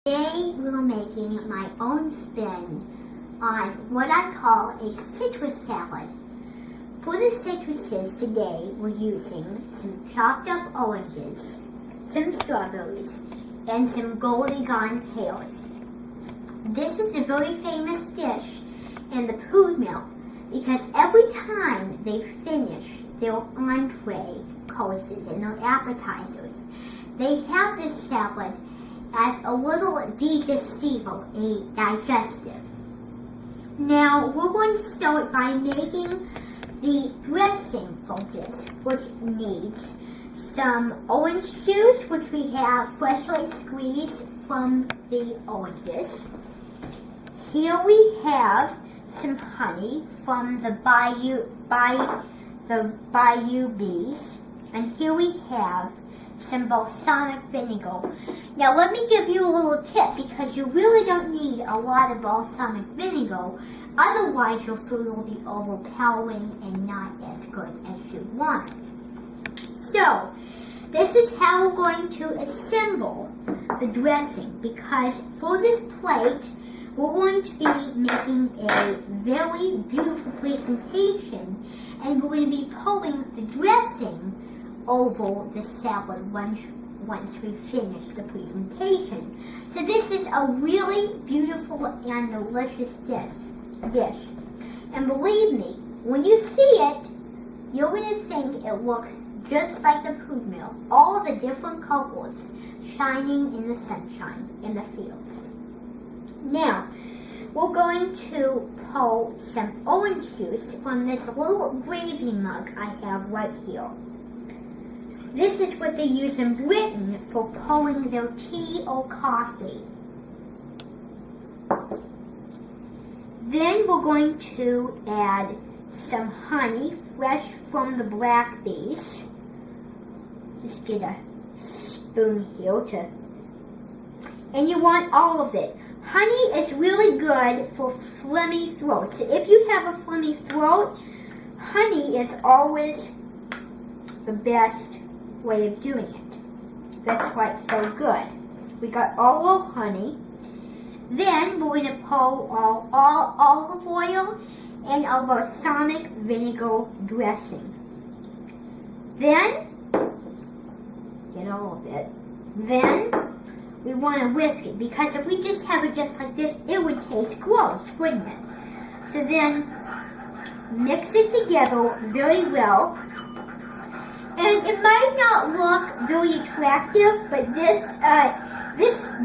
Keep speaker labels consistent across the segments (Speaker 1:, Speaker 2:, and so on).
Speaker 1: Today we're making my own spin on what I call a citrus salad. For the citruses today we're using some chopped up oranges, some strawberries, and some Goldie Gone pears. This is a very famous dish in the food mill because every time they finish their entree courses and their appetizers, they have this salad as a little digestivo, a digestive. Now, we're going to start by making the dressing for this, which needs some orange juice, which we have freshly squeezed from the oranges. Here we have some honey from the Bayou bees, and here we have some balsamic vinegar. Now let me give you a little tip because you really don't need a lot of balsamic vinegar, otherwise your food will be overpowering and not as good as you want. So this is how we're going to assemble the dressing, because for this plate we're going to be making a very beautiful presentation, and we're going to be pouring the dressing over the salad once we finish the presentation. So this is a really beautiful and delicious dish. And believe me, when you see it, you're going to think it looks just like the food mill. All the different colors shining in the sunshine in the fields. Now, we're going to pour some orange juice from this little gravy mug I have right here. This is what they use in Britain for pouring their tea or coffee. Then we're going to add some honey fresh from the black bees. Just get a spoon here and you want all of it. Honey is really good for phlegmy throat. So if you have a phlegmy throat, honey is always the best way of doing it. That's why it's so good. We got all our honey. Then we're going to pour all olive oil and our balsamic vinegar dressing. Then, get all of it. Then we want to whisk it, because if we just have it just like this, it would taste gross, wouldn't it? So then mix it together very well. And it might not look very attractive, but this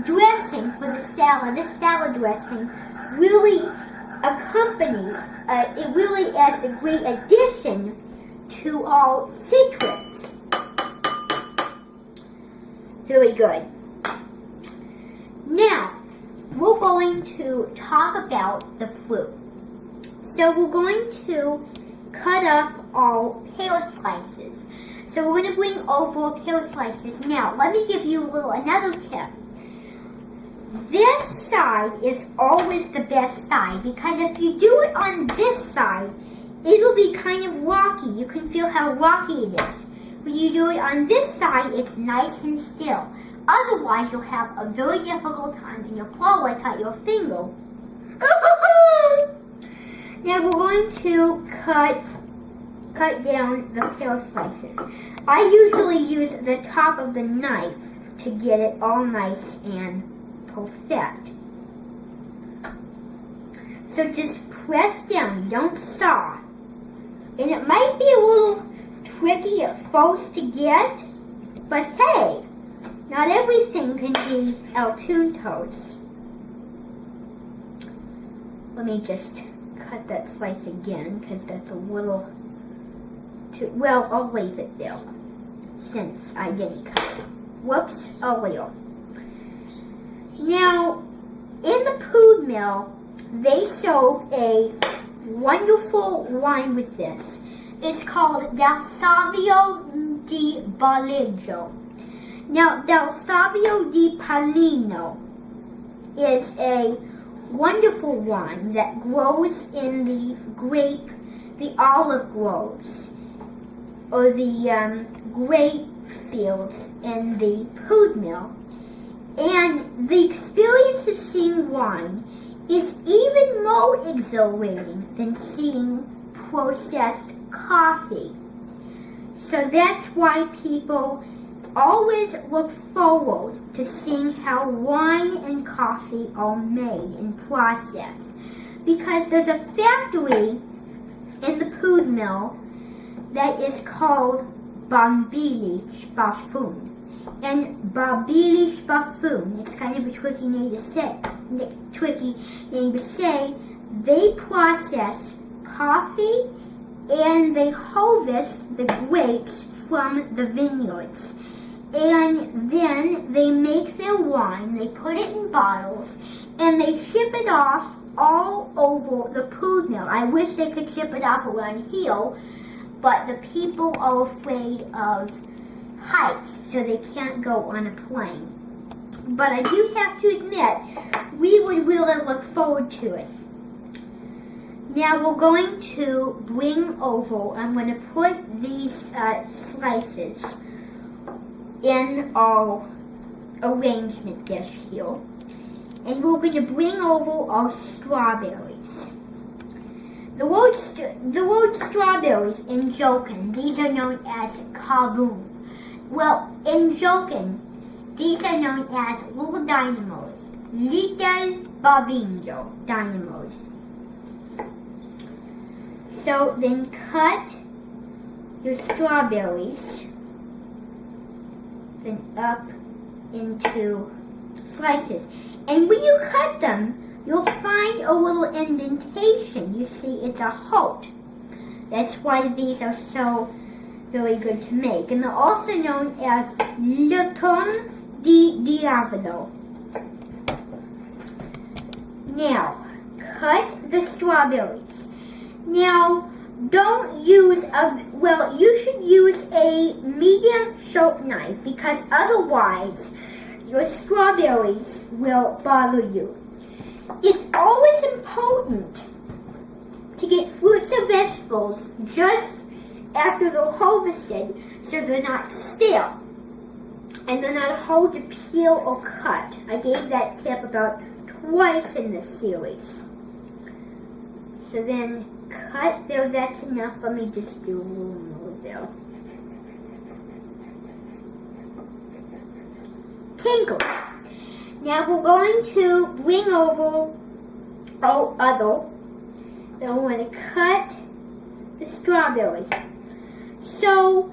Speaker 1: dressing for the salad, this salad dressing, really accompanies, it really adds a great addition to our citrus. Very good. Now, we're going to talk about the fruit. So we're going to cut up our pear slices. So we're going to bring over pear slices. Now, let me give you another tip. This side is always the best side, because if you do it on this side, it'll be kind of rocky. You can feel how rocky it is. When you do it on this side, it's nice and still. Otherwise, you'll have a very difficult time and you'll probably cut your finger. Now we're going to cut down the pear slices. I usually use the top of the knife to get it all nice and perfect. So just press down, don't saw. And it might be a little tricky at first to get, but hey, not everything can be Altoon toast. Let me just cut that slice again, because that's a little too, well, I'll leave it there, since I didn't cut it. Whoops, oh well. Now, in the food mill, they serve a wonderful wine with this. It's called Del Savio di Baleggio. Now, Del Savio di Palino is a wonderful wine that grows in the olive groves, or the grape fields in the food mill. And the experience of seeing wine is even more exhilarating than seeing processed coffee. So that's why people always look forward to seeing how wine and coffee are made and processed. Because there's a factory in the Pud Mill that is called Bambilish Baffoon. And Bambilish Baffoon, it's kind of a tricky name to say, they process coffee and they harvest the grapes from the vineyards. And then they make their wine, they put it in bottles, and they ship it off all over the Pud Mill. I wish they could ship it off around here, but the people are afraid of heights, so they can't go on a plane. But I do have to admit, we would really look forward to it. Now we're going to bring over, I'm going to put these slices in our arrangement dish here. And we're going to bring over our strawberries. The word strawberries in Jokin, these are known as kaboom. Well, in Jokin, these are known as little dynamos. Little babingo dynamos. So then cut your strawberries then up into slices. And when you cut them, you'll find a little indentation. You see, it's a heart. That's why these are so very good to make. And they're also known as le ton di diavolo. Now, cut the strawberries. Now, don't use you should use a medium sharp knife, because otherwise your strawberries will bother you. It's always important to get fruits or vegetables just after they're harvested so they're not stale and they're not hard to peel or cut. I gave that tip about twice in this series. So then cut there, that's enough. Let me just do a little more there. Tinkle. Now we're going to bring over our other. Then we're going to cut the strawberry. So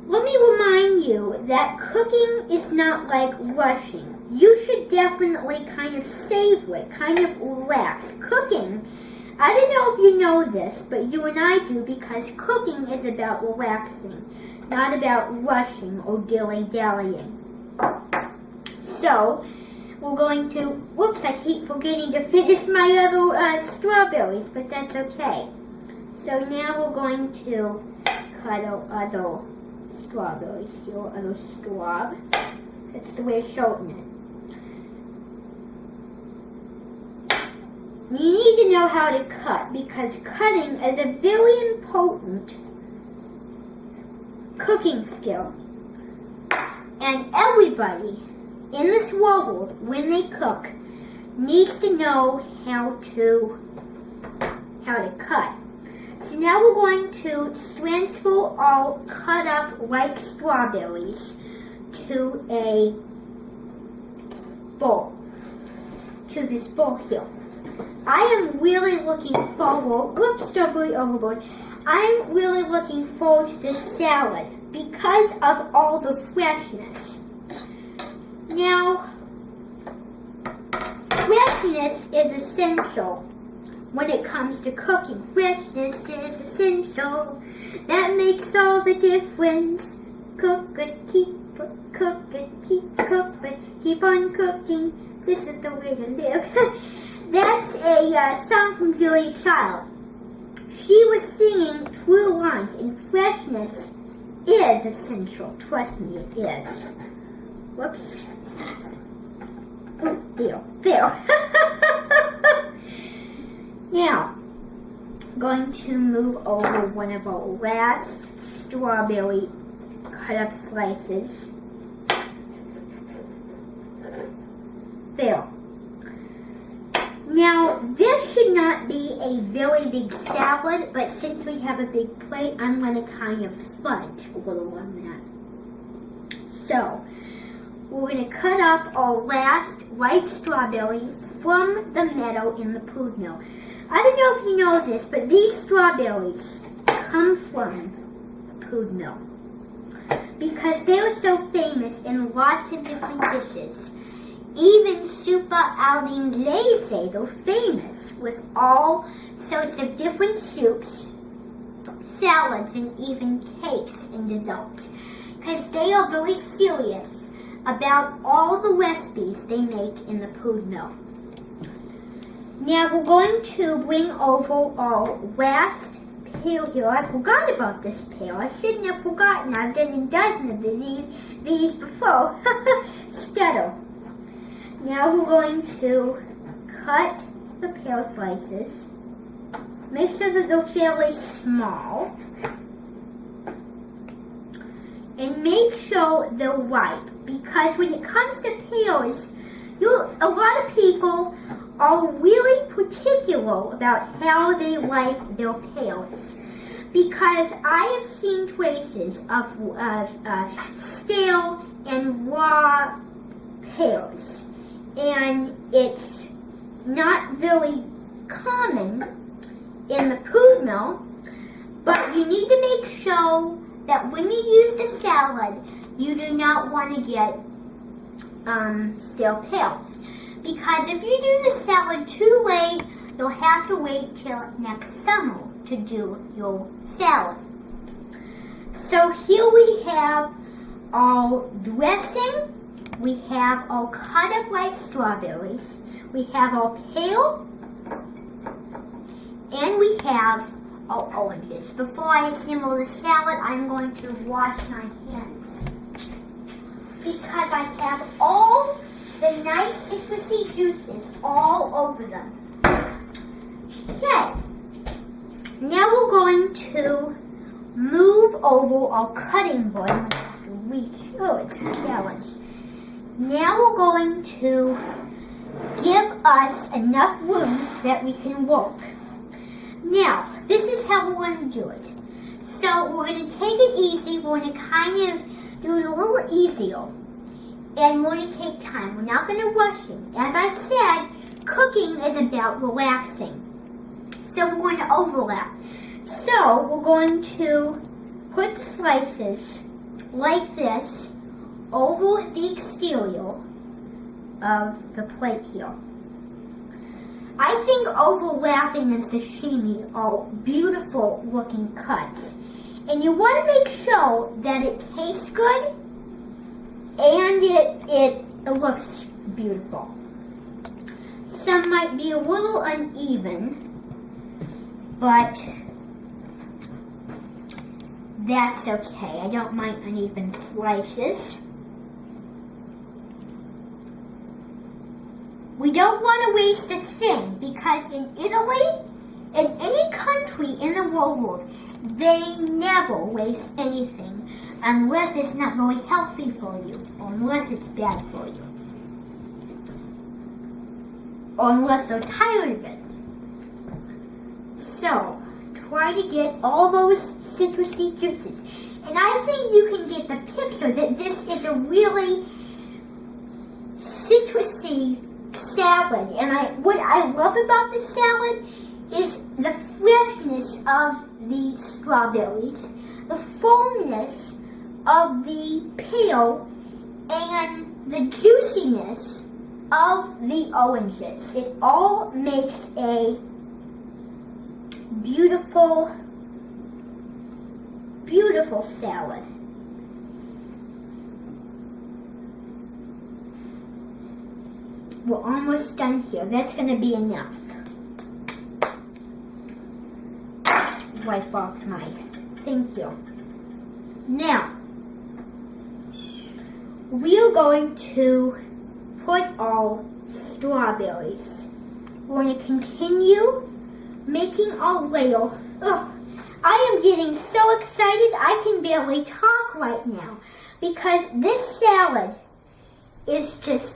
Speaker 1: let me remind you that cooking is not like rushing. You should definitely kind of savor it, kind of relax. Cooking, I don't know if you know this, but you and I do, because cooking is about relaxing, not about rushing or dilly-dallying. So, we're going to, whoops, I keep forgetting to finish my other strawberries, but that's okay. So now we're going to cut our other strawberries here, other straw. That's the way of shortening it. You need to know how to cut, because cutting is a very important cooking skill. And everybody in this world, when they cook, needs to know how to cut. So now we're going to transfer our cut up like strawberries to a bowl, to this bowl here. I am really looking forward, whoops, strawberry overboard. I'm really looking forward to this salad because of all the freshness. Now, freshness is essential when it comes to cooking. Freshness is essential. That makes all the difference. Cook it, keep it, cook it, keep on cooking. This is the way to live. That's a song from Julia Child. She was singing through lines, and freshness is essential. Trust me, it is. Whoops. Oh, there. Now, I'm going to move over one of our last strawberry cut up slices. fill. Now, this should not be a very big salad, but since we have a big plate, I'm going to kind of fudge a little on that. So, we're going to cut up our last ripe strawberry from the meadow in the Poudno. I don't know if you know this, but these strawberries come from the Poudno because they are so famous in lots of different dishes. Even super al inglese, they're famous with all sorts of different soups, salads, and even cakes and desserts. Because they are very serious about all the recipes they make in the Poudno. Now we're going to bring over our last pail here. I forgot about this pail. I shouldn't have forgotten. I've done a dozen of these before. Stutter. Now we're going to cut the pear slices. Make sure that they're fairly small. And make sure they're ripe. Because when it comes to pears, a lot of people are really particular about how they like their pears. Because I have seen traces of stale and raw pears. And it's not very common in the Poudno, but you need to make sure that when you use the salad, you do not want to get stale pears. Because if you do the salad too late, you'll have to wait till next summer to do your salad. So here we have our dressing. We have our cut up ripe strawberries, we have our pear, and we have our oranges. Before I assemble the salad, I'm going to wash my hands because I have all the nice citrusy juices all over them. Okay, now we're going to move over our cutting board. It's balanced. Now we're going to give us enough room that we can work. Now, this is how we're going to do it. So we're going to take it easy. We're going to kind of do it a little easier. And we're going to take time. We're not going to rush it. As I said, cooking is about relaxing. So we're going to overlap. So we're going to put slices like this over the exterior of the plate here. I think overlapping and sashimi are beautiful looking cuts. And you want to make sure that it tastes good and it looks beautiful. Some might be a little uneven, but that's okay. I don't mind uneven slices. We don't want to waste a thing because in Italy, in any country in the world, they never waste anything unless it's not very healthy for you, or unless it's bad for you, or unless they're tired of it. So, try to get all those citrusy juices. And I think you can get the picture that this is a really citrusy salad. And what I love about the salad is the freshness of the strawberries, the fullness of the pear, and the juiciness of the oranges. It all makes a beautiful, beautiful salad. We're almost done here. That's going to be enough. Wipe off my thing here. Now, we're going to put our strawberries. We're going to continue making our layer. Ugh, I am getting so excited I can barely talk right now because this salad is just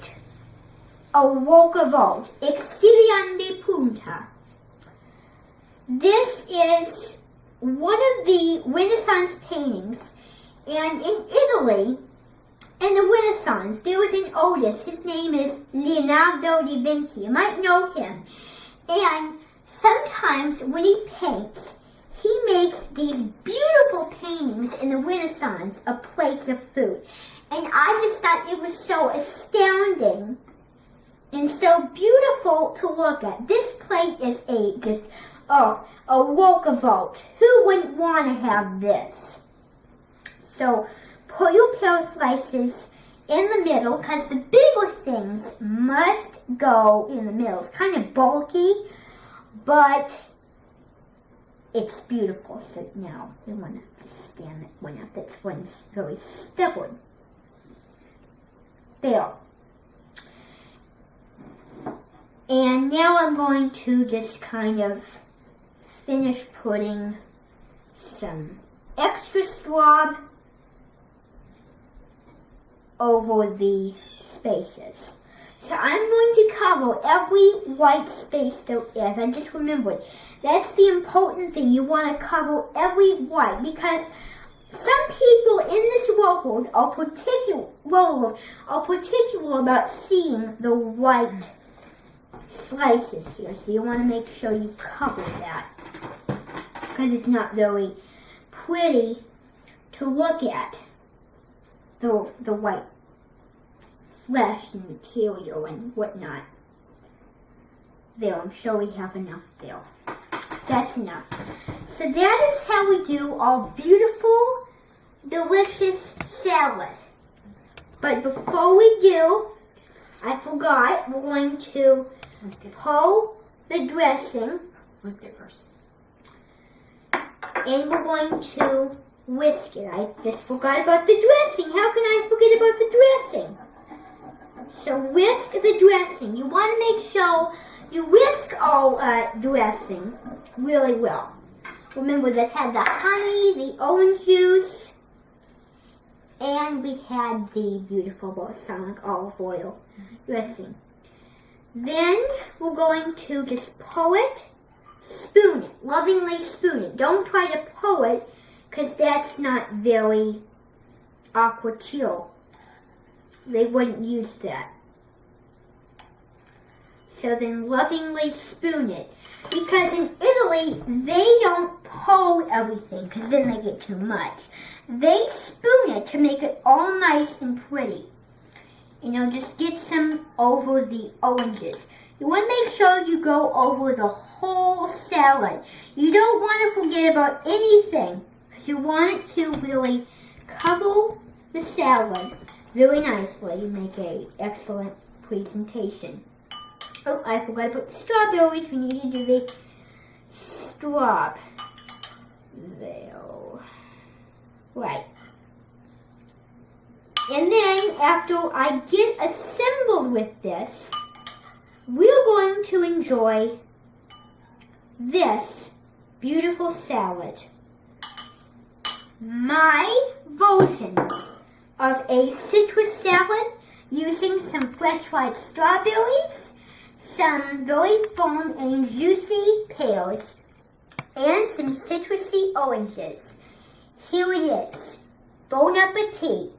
Speaker 1: a work of art, Exterior de Punta. This is one of the Renaissance paintings, and in Italy, in the Renaissance, there was an artist. His name is Leonardo da Vinci. You might know him. And sometimes when he paints, he makes these beautiful paintings in the Renaissance of plates of food. And I just thought it was so astounding and so beautiful to look at. This plate is a work of art. Who wouldn't want to have this? So put your pear slices in the middle, because the bigger things must go in the middle. It's kind of bulky, but it's beautiful. So now we want to stand that one up. This one's very stubborn. There. And now I'm going to just kind of finish putting some extra swab over the spaces. So I'm going to cover every white space there is. I just remembered. That's the important thing. You want to cover every white, because some people in this world are particular about seeing the white slices here. So you want to make sure you cover that, because it's not very pretty to look at, the white flesh and material and whatnot. There, I'm sure we have enough there. That's enough. So that is how we do our beautiful, delicious salad. But before we do, I forgot, we're going to pour the dressing.
Speaker 2: Let's get first.
Speaker 1: And we're going to whisk it. I just forgot about the dressing. How can I forget about the dressing? So whisk the dressing. You want to make sure you whisk all dressing really well. Remember, that had the honey, the orange juice, and we had the beautiful balsamic olive oil dressing. Then we're going to just pour it, spoon it, lovingly spoon it. Don't try to pour it, because that's not very aquatil. They wouldn't use that. So then lovingly spoon it. Because in Italy, they don't pour everything, because then they get too much. They spoon it to make it all nice and pretty. You know, just get some over the oranges. You want to make sure you go over the whole salad. You don't want to forget about anything, because you want it to really cover the salad really nicely and make an excellent presentation. Oh, I forgot to put the strawberries. We need to do the straw. There. Right. And then, after I get assembled with this, we're going to enjoy this beautiful salad. My version of a citrus salad using some fresh white strawberries, some very firm and juicy pears, and some citrusy oranges. Here it is. Bon appetit.